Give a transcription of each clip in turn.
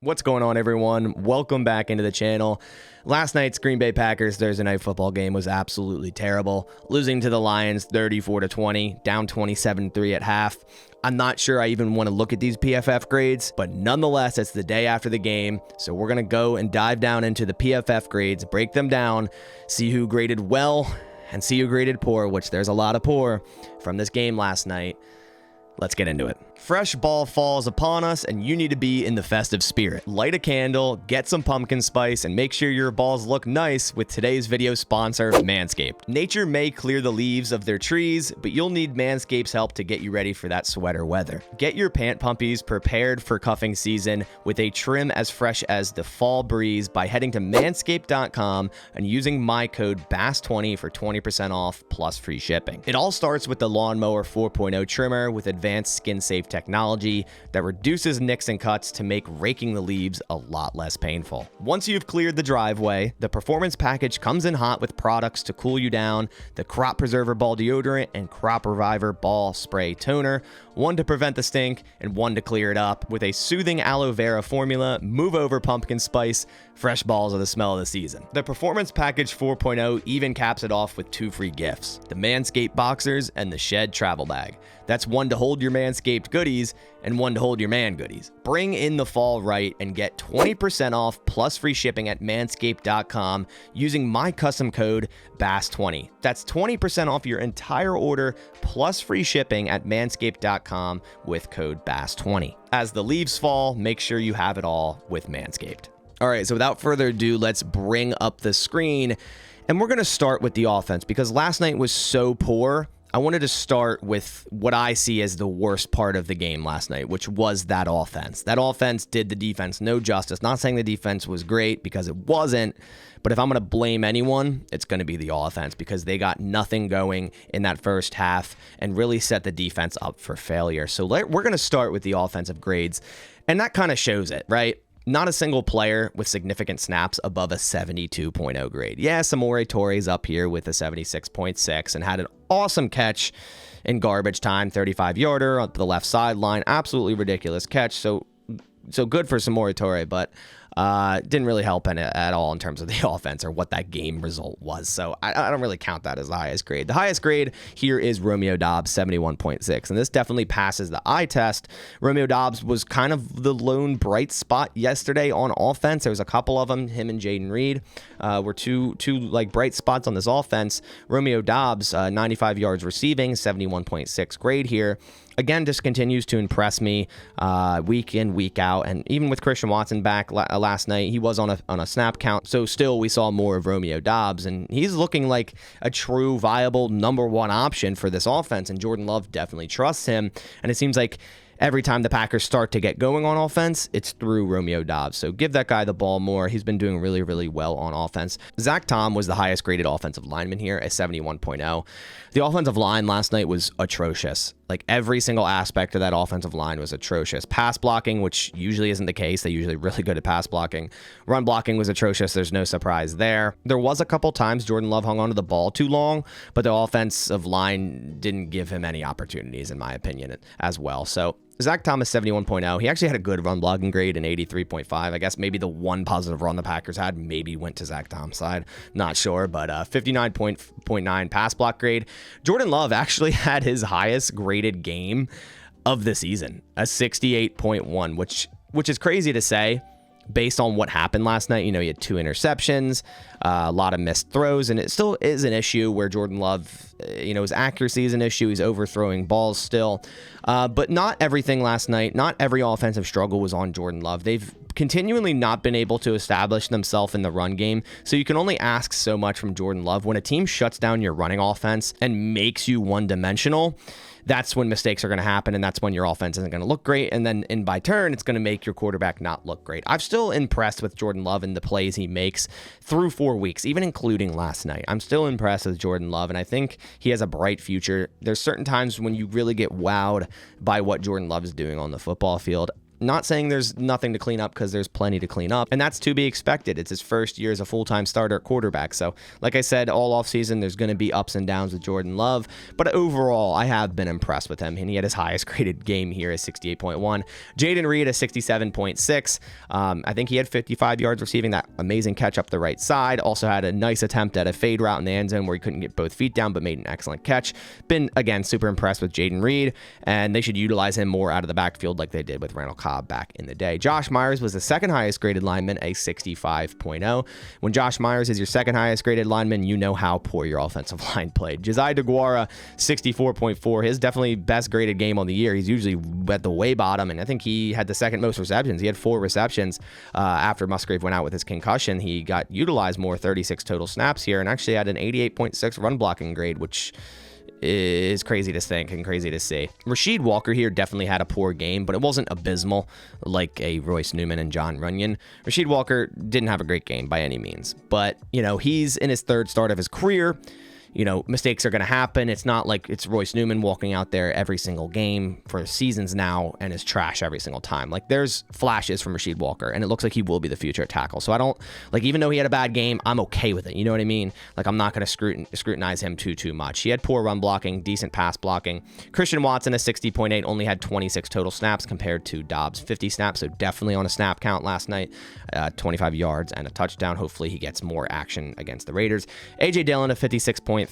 What's going on, everyone? Welcome back into the channel. Last night's Green Bay Packers Thursday night football game was absolutely terrible, losing to the Lions 34-20, down 27-3 at half. I'm not sure I even want to look at these PFF grades, but nonetheless, it's the day after the game, so we're going to go and dive down into the PFF grades, break them down, see who graded well, and see who graded poor, which there's a lot of poor from this game last night. Let's get into it. Fresh ball falls upon us, and you need to be in the festive spirit. Light a candle, get some pumpkin spice, and make sure your balls look nice with today's video sponsor, Manscaped. Nature may clear the leaves of their trees, but you'll need Manscaped's help to get you ready for that sweater weather. Get your pant pumpies prepared for cuffing season with a trim as fresh as the fall breeze by heading to manscaped.com and using my code BASS20 for 20% off plus free shipping. It all starts with the Lawnmower 4.0 trimmer with advanced skin-safe technology that reduces nicks and cuts to make raking the leaves a lot less painful. Once you've cleared the driveway, the performance package comes in hot with products to cool you down, the Crop Preserver Ball Deodorant and Crop Reviver Ball Spray Toner, one to prevent the stink and one to clear it up. With a soothing aloe vera formula, move over pumpkin spice, fresh balls are the smell of the season. The Performance Package 4.0 even caps it off with 2 free gifts, the Manscaped Boxers and the Shed Travel Bag. That's one to hold your Manscaped goodies and one to hold your man goodies. Bring in the fall right and get 20% off plus free shipping at manscaped.com using my custom code BASS20. That's 20% off your entire order plus free shipping at manscaped.com with code BASS20. As the leaves fall, make sure you have it all with Manscaped. All right, so without further ado, let's bring up the screen. And we're going to start with the offense because last night was so poor. I wanted to start with what I see as the worst part of the game last night, which was that offense. That offense did the defense no justice. Not saying the defense was great because it wasn't, but if I'm going to blame anyone, it's going to be the offense because they got nothing going in that first half and really set the defense up for failure. So we're going to start with the offensive grades, and that kind of shows it, right? Not a single player with significant snaps above a 72.0 grade. Yeah, Samori Touré up here with a 76.6 and had an awesome catch in garbage time, 35-yarder on the left sideline. Absolutely ridiculous catch. So good for Samori Touré, but didn't really help at all in terms of the offense or what that game result was. So I don't really count that as the highest grade. The highest grade here is Romeo Doubs, 71.6, and this definitely passes the eye test. Romeo Doubs was kind of the lone bright spot yesterday on offense. There was a couple of them. Him and Jaden Reed were two like bright spots on this offense. Romeo Doubs, 95 yards receiving, 71.6 grade here. Again, just continues to impress me week in, week out. And even with Christian Watson back last night, he was on a snap count. So still, we saw more of Romeo Doubs. And he's looking like a true, viable number one option for this offense. And Jordan Love definitely trusts him. And it seems like every time the Packers start to get going on offense, it's through Romeo Doubs. So give that guy the ball more. He's been doing really, really well on offense. Zach Tom was the highest graded offensive lineman here at 71.0. The offensive line last night was atrocious. Like every single aspect of that offensive line was atrocious. Pass blocking, which usually isn't the case. They're usually really good at pass blocking. Run blocking was atrocious. There's no surprise there. There was a couple times Jordan Love hung onto the ball too long, but the offensive line didn't give him any opportunities, in my opinion, as well. So Zach Thomas, 71.0. He actually had a good run blocking grade in 83.5. I guess maybe the one positive run the Packers had maybe went to Zach Thomas' side. Not sure, but 59.9 pass block grade. Jordan Love actually had his highest graded game of the season, a 68.1, which is crazy to say based on what happened last night. You know, he had 2 interceptions, a lot of missed throws, and it still is an issue where Jordan Love, his accuracy is an issue. He's overthrowing balls still. But not everything last night, not every offensive struggle was on Jordan Love. They've continually not been able to establish themselves in the run game. So you can only ask so much from Jordan Love. When a team shuts down your running offense and makes you one-dimensional, that's when mistakes are going to happen, and that's when your offense isn't going to look great. And then by turn, it's going to make your quarterback not look great. I'm still impressed with Jordan Love and the plays he makes through 4 weeks, even including last night. I'm still impressed with Jordan Love, and I think he has a bright future. There's certain times when you really get wowed by what Jordan Love is doing on the football field. Not saying there's nothing to clean up, because there's plenty to clean up, and that's to be expected. It's his first year as a full-time starter at quarterback. So like I said, all offseason, there's going to be ups and downs with Jordan Love. But overall, I have been impressed with him, and he had his highest graded game here at 68.1. Jaden Reed at 67.6. I think he had 55 yards receiving, that amazing catch up the right side. Also had a nice attempt at a fade route in the end zone where he couldn't get both feet down, but made an excellent catch. Been, again, super impressed with Jaden Reed, and they should utilize him more out of the backfield like they did with Randall Cobb back in the day. Josh Myers was the second highest graded lineman, a 65.0. When Josh Myers is your second highest graded lineman, you know how poor your offensive line played. Josiah DeGuara, 64.4. His definitely best graded game on the year. He's usually at the way bottom, and I think he had the second most receptions. He had 4 receptions after Musgrave went out with his concussion. He got utilized more, 36 total snaps here, and actually had an 88.6 run blocking grade, which is crazy to think and crazy to see. Rasheed Walker here definitely had a poor game, but it wasn't abysmal like a Royce Newman and John Runyon. Rasheed Walker didn't have a great game by any means, but, he's in his third start of his career. Mistakes are going to happen. It's not like it's Royce Newman walking out there every single game for seasons now and is trash every single time. Like, there's flashes from Rasheed Walker, and it looks like he will be the future at tackle. So I don't, even though he had a bad game, I'm okay with it. You know what I mean? Like, I'm not going to scrutinize him too much. He had poor run blocking, decent pass blocking. Christian Watson, a 60.8, only had 26 total snaps compared to Dobbs' 50 snaps, so definitely on a snap count last night. 25 yards and a touchdown. Hopefully he gets more action against the Raiders. A.J. Dillon, a 56.3.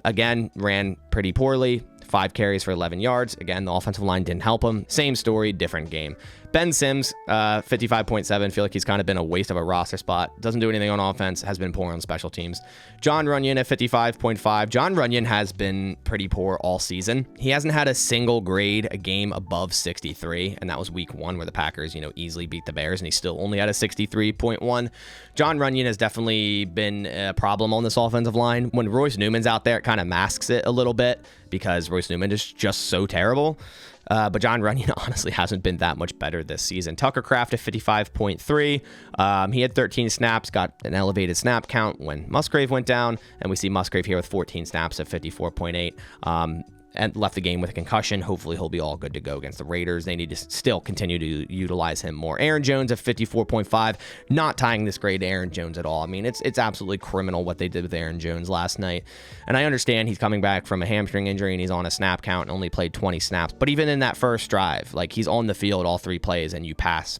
Again, ran pretty poorly. 5 carries for 11 yards. Again, the offensive line didn't help him. Same story, different game. Ben Sims, 55.7. Feel like he's kind of been a waste of a roster spot. Doesn't do anything on offense. Has been poor on special teams. John Runyon at 55.5. John Runyon has been pretty poor all season. He hasn't had a single grade a game above 63, and that was week 1 where the Packers, easily beat the Bears, and he still only had a 63.1. John Runyon has definitely been a problem on this offensive line. When Royce Newman's out there, it kind of masks it a little bit because Royce Newman is just so terrible. But John Runyon honestly hasn't been that much better this season. Tucker Kraft at 55.3. He had 13 snaps, got an elevated snap count when Musgrave went down, and we see Musgrave here with 14 snaps at 54.8. And left the game with a concussion. Hopefully he'll be all good to go against the Raiders. They need to still continue to utilize him more. Aaron Jones at 54.5, not tying this grade to Aaron Jones at all. I mean, it's absolutely criminal what they did with Aaron Jones last night. And I understand he's coming back from a hamstring injury and he's on a snap count and only played 20 snaps. But even in that first drive, he's on the field all 3 plays and you pass,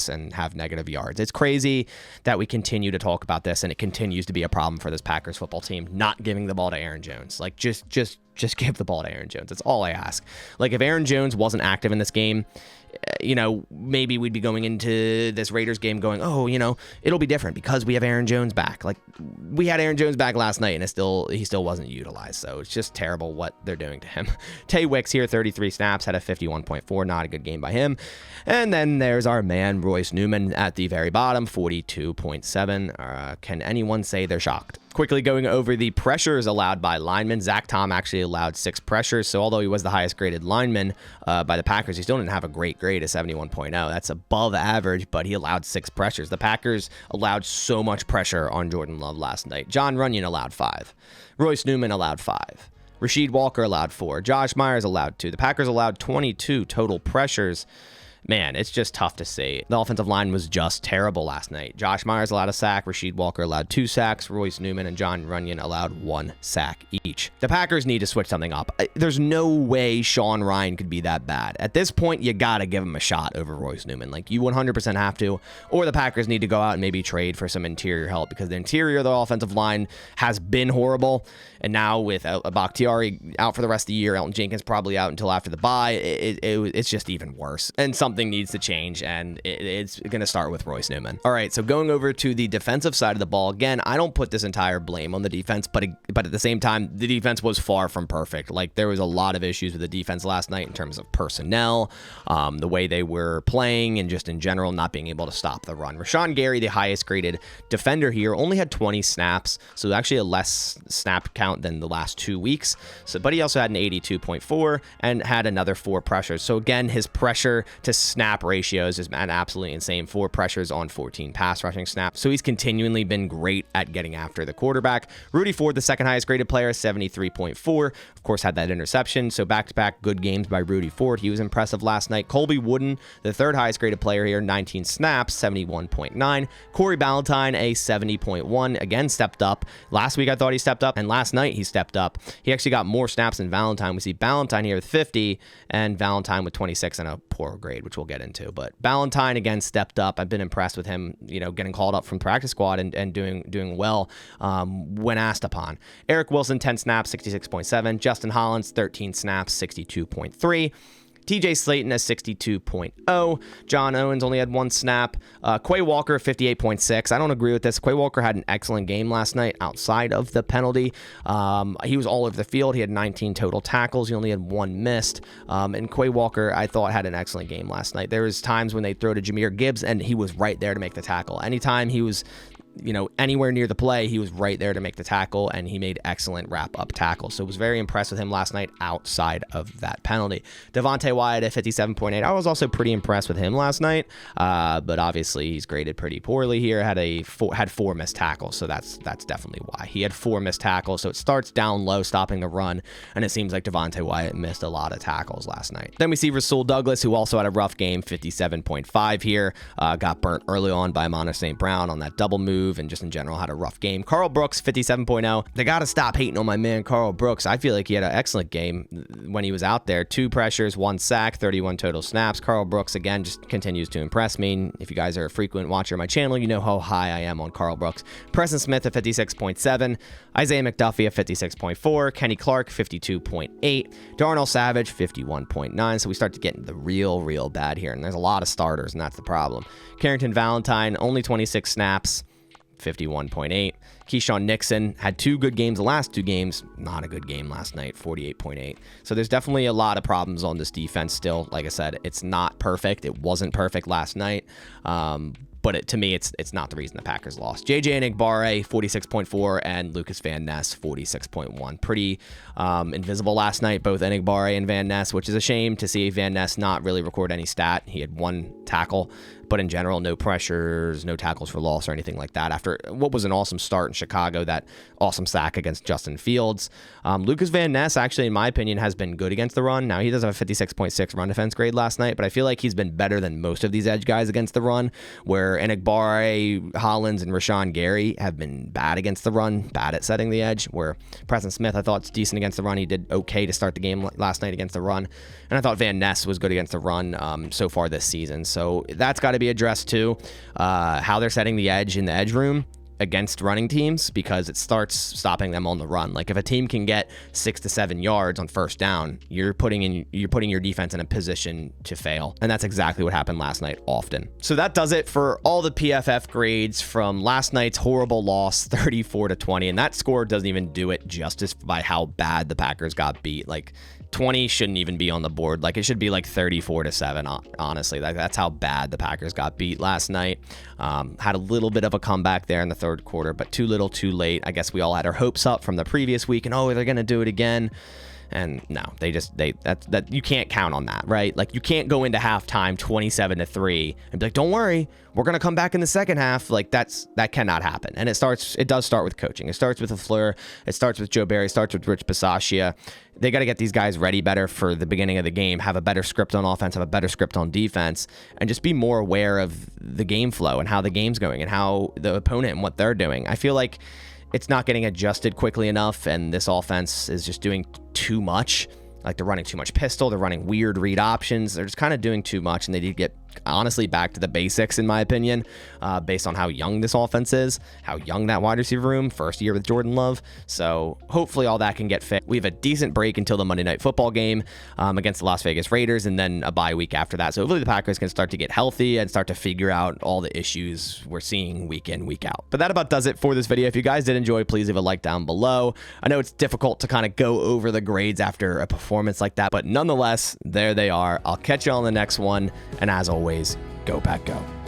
and have negative yards. It's crazy that we continue to talk about this and it continues to be a problem for this Packers football team, not giving the ball to Aaron Jones. Just give the ball to Aaron Jones. That's all I ask. If Aaron Jones wasn't active in this game, maybe we'd be going into this Raiders game going, it'll be different because we have Aaron Jones back. We had Aaron Jones back last night and he still wasn't utilized. So it's just terrible what they're doing to him. Tay Wicks here, 33 snaps, had a 51.4. Not a good game by him. And then there's our man, Royce Newman at the very bottom, 42.7. Can anyone say they're shocked? Quickly going over the pressures allowed by linemen. Zach Tom actually allowed 6 pressures. So although he was the highest graded lineman by the Packers, he still didn't have a great grade of 71.0. That's above average, but he allowed 6 pressures. The Packers allowed so much pressure on Jordan Love last night. John Runyon allowed 5. Royce Newman allowed 5. Rasheed Walker allowed 4. Josh Myers allowed 2. The Packers allowed 22 total pressures. Man, it's just tough to see. The offensive line was just terrible last night. Josh Myers allowed a sack. Rasheed Walker allowed 2 sacks. Royce Newman and John Runyon allowed 1 sack each. The Packers need to switch something up. There's no way Sean Ryan could be that bad. At this point, you got to give him a shot over Royce Newman. You 100% have to. Or the Packers need to go out and maybe trade for some interior help because the interior of the offensive line has been horrible. And now with Bakhtiari out for the rest of the year, Elton Jenkins probably out until after the bye, it's just even worse. And something needs to change, and it's going to start with Royce Newman. All right, so going over to the defensive side of the ball, again, I don't put this entire blame on the defense, but at the same time, the defense was far from perfect. There was a lot of issues with the defense last night in terms of personnel, the way they were playing, and just in general, not being able to stop the run. Rashawn Gary, the highest graded defender here, only had 20 snaps, so actually a less snap count than the last 2 weeks. But he also had an 82.4 and had another 4 pressures. So again, his pressure to snap ratios is absolutely insane. 4 pressures on 14 pass rushing snaps. So he's continually been great at getting after the quarterback. Rudy Ford, the second highest graded player, 73.4. Of course, had that interception. So back-to-back good games by Rudy Ford. He was impressive last night. Colby Wooden, the third highest graded player here, 19 snaps, 71.9. Corey Ballantyne, a 70.1. Again, stepped up. Last week, I thought he stepped up, and last night he stepped up. He actually got more snaps than Ballantyne. We see Ballantyne here with 50, and Ballantyne with 26 and a poor grade, which we'll get into. But Ballantyne, again, stepped up. I've been impressed with him, getting called up from practice squad and doing well when asked upon. Eric Wilson, 10 snaps, 66.7. Justin Hollins, 13 snaps, 62.3. TJ Slayton, a 62.0. John Owens only had 1 snap. Quay Walker, 58.6. I don't agree with this. Quay Walker had an excellent game last night outside of the penalty. He was all over the field. He had 19 total tackles. He only had 1 missed. And Quay Walker, I thought, had an excellent game last night. There was times when they throw to Jahmyr Gibbs, and he was right there to make the tackle. Anytime he was anywhere near the play, he was right there to make the tackle, and he made excellent wrap-up tackles. So I was very impressed with him last night outside of that penalty. Devontae Wyatt at 57.8. I was also pretty impressed with him last night, but obviously he's graded pretty poorly here. Had 4 missed tackles, so that's definitely why. He had 4 missed tackles, so it starts down low, stopping the run, and it seems like Devontae Wyatt missed a lot of tackles last night. Then we see Rasul Douglas, who also had a rough game, 57.5 here. Got burnt early on by Amon St. Brown on that double move, and just in general had a rough game. Carl Brooks, 57.0. They got to stop hating on my man Carl Brooks. I feel like he had an excellent game when he was out there. 2 pressures, 1 sack, 31 total snaps. Carl Brooks, again, just continues to impress me. If you guys are a frequent watcher of my channel, you know how high I am on Carl Brooks. Preston Smith at 56.7. Isaiah McDuffie at 56.4. Kenny Clark, 52.8. Darnell Savage, 51.9. So we start to get into the real bad here, and there's a lot of starters, and that's the problem. Carrington Valentine, only 26 snaps, 51.8. Keyshawn Nixon had 2 good games the last 2 games. Not a good game last night, 48.8. So there's definitely a lot of problems on this defense still. Like I said, it's not perfect. It wasn't perfect last night. But to me, it's not the reason the Packers lost. JJ Enagbare, 46.4, and Lucas Van Ness, 46.1. Pretty invisible last night, both Enagbare and Van Ness, which is a shame to see Van Ness not really record any stat. He had 1 tackle, but in general, no pressures, no tackles for loss or anything like that. After what was an awesome start in Chicago, that awesome sack against Justin Fields. Lucas Van Ness, actually, in my opinion, has been good against the run. Now, he does have a 56.6 run defense grade last night, but I feel like he's been better than most of these edge guys against the run, where Enagbare, Hollins, and Rashawn Gary have been bad against the run, bad at setting the edge, where Preston Smith, I thought, is decent against the run. He did okay to start the game last night against the run, and I thought Van Ness was good against the run so far this season. So that's got to be addressed too, how they're setting the edge in the edge room against running teams, because it starts stopping them on the run. Like if a team can get 6 to 7 yards on first down, you're putting your defense in a position to fail, and that's exactly what happened last night often. So that does it for all the PFF grades from last night's horrible loss, 34-20, and that score doesn't even do it justice by how bad the Packers got beat. Like 20 shouldn't even be on the board. Like it should be like 34-7, honestly. That's how bad the Packers got beat last night. Had a little bit of a comeback there in the third quarter, but too little too late. I guess we all had our hopes up from the previous week, and they're gonna do it again. And no, that you can't count on that, right? Like you can't go into halftime 27-3 and be like, don't worry, we're gonna come back in the second half. Like that cannot happen. And it does start with coaching. It starts with LaFleur. It starts with Joe Barry. It starts with Rich Bisaccia. They got to get these guys ready better for the beginning of the game, have a better script on offense, have a better script on defense, and just be more aware of the game flow and how the game's going and how the opponent and what they're doing. I feel like it's not getting adjusted quickly enough, and this offense is just doing too much. Like they're running too much pistol, they're running weird read options, they're just kind of doing too much, and they need to get honestly back to the basics, in my opinion, based on how young this offense is, how young that wide receiver room, first year with Jordan Love. So hopefully all that can get fixed. We have a decent break until the Monday Night Football game against the Las Vegas Raiders, and then a bye week after that. So hopefully the Packers can start to get healthy and start to figure out all the issues we're seeing week in, week out. But that about does it for this video. If you guys did enjoy, please leave a like down below. I know it's difficult to kind of go over the grades after a performance like that, but nonetheless, there they are. I'll catch you on the next one, and as always, go Pack Go.